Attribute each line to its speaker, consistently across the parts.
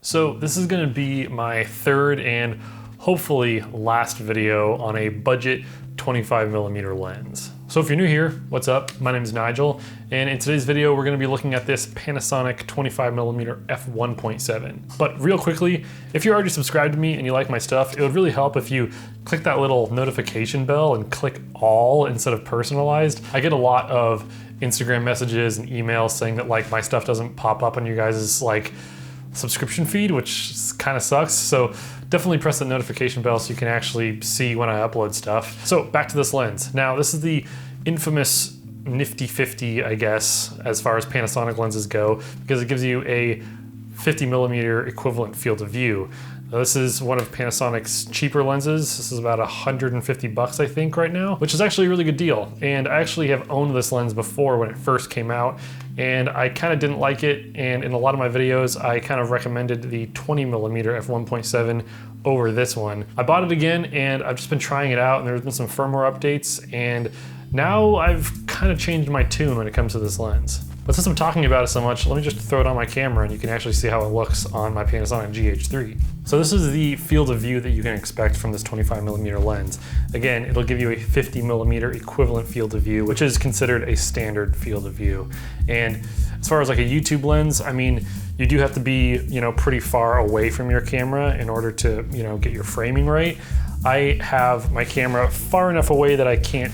Speaker 1: So this is gonna be my third and hopefully last video on a budget 25mm lens. So if you're new here, what's up? My name is Nigel, and in today's video, we're gonna be looking at this Panasonic 25mm f1.7. But real quickly, if you're already subscribed to me and you like my stuff, it would really help if you click that little notification bell and click all instead of personalized. I get a lot of Instagram messages and emails saying that like my stuff doesn't pop up on you guys' like subscription feed, which kind of sucks. So definitely press the notification bell so you can actually see when I upload stuff. So back to this lens. Now this is the infamous nifty 50, I guess, as far as Panasonic lenses go, because it gives you a 50mm equivalent field of view. Now, this is one of Panasonic's cheaper lenses. This is about 150 bucks, I think, right now, which is actually a really good deal. And I actually have owned this lens before when it first came out, and I kind of didn't like it. And in a lot of my videos, I kind of recommended the 20mm f1.7 over this one. I bought it again, and I've just been trying it out, and there's been some firmware updates, and now I've kind of changed my tune when it comes to this lens. But since I'm talking about it so much, let me just throw it on my camera and you can actually see how it looks on my Panasonic GH3. So this is the field of view that you can expect from this 25mm lens. Again, it'll give you a 50mm equivalent field of view, which is considered a standard field of view. And as far as like a YouTube lens, I mean, you do have to be, pretty far away from your camera in order to, get your framing right. I have my camera far enough away that I can't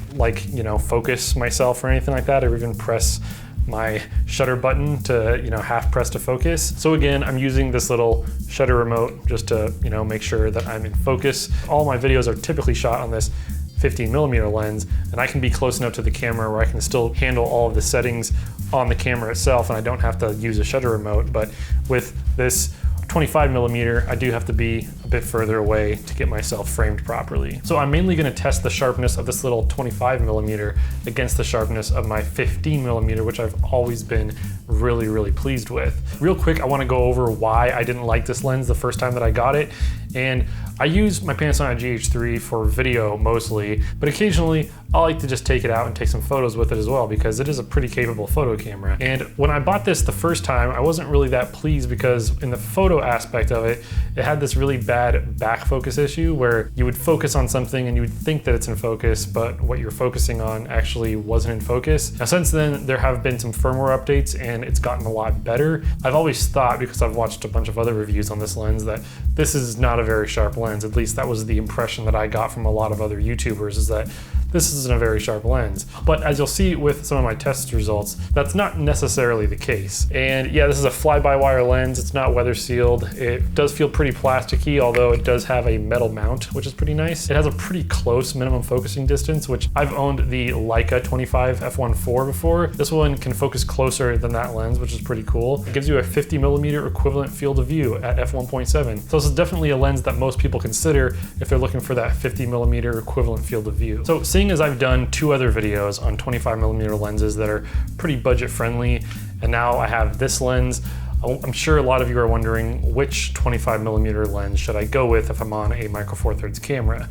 Speaker 1: focus myself or anything like that, or even press my shutter button to, half press to focus. So again, I'm using this little shutter remote just to, make sure that I'm in focus. All my videos are typically shot on this 15mm lens, and I can be close enough to the camera where I can still handle all of the settings on the camera itself, and I don't have to use a shutter remote. But with this 25mm, I do have to be a bit further away to get myself framed properly. So I'm mainly going to test the sharpness of this little 25mm against the sharpness of my 15mm, which I've always been really pleased with. Real quick, I want to go over why I didn't like this lens the first time that I got it. And I use my Panasonic GH3 for video mostly, but occasionally I like to just take it out and take some photos with it as well, because it is a pretty capable photo camera. And when I bought this the first time, I wasn't really that pleased because in the photo aspect of it, it had this really bad back focus issue where you would focus on something and you would think that it's in focus, but what you're focusing on actually wasn't in focus. Now since then, there have been some firmware updates and it's gotten a lot better. I've always thought, because I've watched a bunch of other reviews on this lens, that this is not a very sharp lens. At least that was the impression that I got from a lot of other YouTubers, is that this isn't a very sharp lens. But as you'll see with some of my test results, that's not necessarily the case. And yeah, this is a fly-by-wire lens. It's not weather sealed. It does feel pretty plasticky, although it does have a metal mount, which is pretty nice. It has a pretty close minimum focusing distance, which I've owned the Leica 25 f1.4 before. This one can focus closer than that lens, which is pretty cool. It gives you a 50mm equivalent field of view at f1.7. So this is definitely a lens that most people consider if they're looking for that 50mm equivalent field of view. So seeing as I've done two other videos on 25mm lenses that are pretty budget friendly, and now I have this lens, I'm sure a lot of you are wondering which 25mm lens should I go with if I'm on a Micro Four Thirds camera.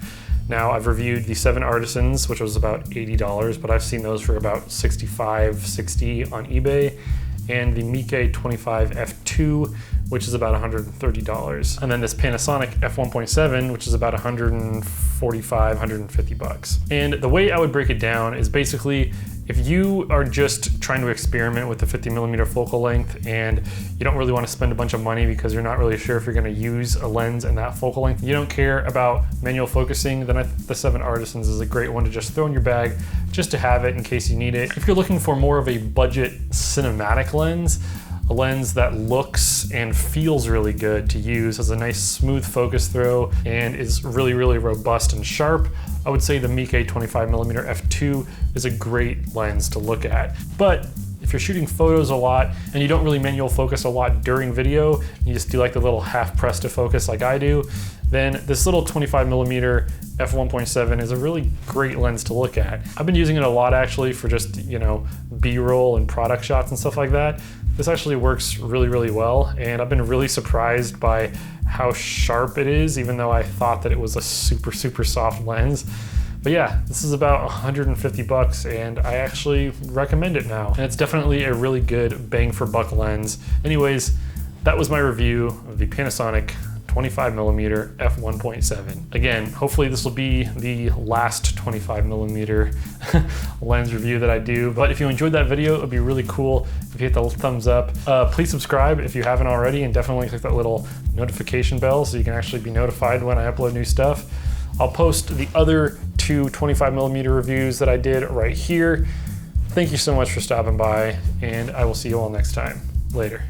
Speaker 1: Now I've reviewed the 7 Artisans, which was about $80, but I've seen those for about $65, $60 on eBay, and the Miike 25 f2, which is about $130. And then this Panasonic f1.7, which is about $145, $150. And the way I would break it down is basically, if you are just trying to experiment with the 50mm focal length and you don't really want to spend a bunch of money because you're not really sure if you're going to use a lens in that focal length, you don't care about manual focusing, then I think the 7 Artisans is a great one to just throw in your bag just to have it in case you need it. If you're looking for more of a budget cinematic lens, a lens that looks and feels really good to use, has a nice smooth focus throw, and is really robust and sharp, I would say the Miike 25mm f2 is a great lens to look at. But if you're shooting photos a lot and you don't really manual focus a lot during video, you just do like the little half press to focus like I do, then this little 25mm f1.7 is a really great lens to look at. I've been using it a lot actually for just, B-roll and product shots and stuff like that. This actually works really well, and I've been really surprised by how sharp it is, even though I thought that it was a super soft lens. But yeah, this is about 150 bucks, and I actually recommend it now. And it's definitely a really good bang for buck lens. Anyways, that was my review of the Panasonic 25mm f1.7. Again, hopefully this will be the last 25mm lens review that I do, but if you enjoyed that video, it would be really cool if you hit the thumbs up. Please subscribe if you haven't already, and definitely click that little notification bell so you can actually be notified when I upload new stuff. I'll post the other 2 25mm reviews that I did right here. Thank you so much for stopping by, and I will see you all next time. Later.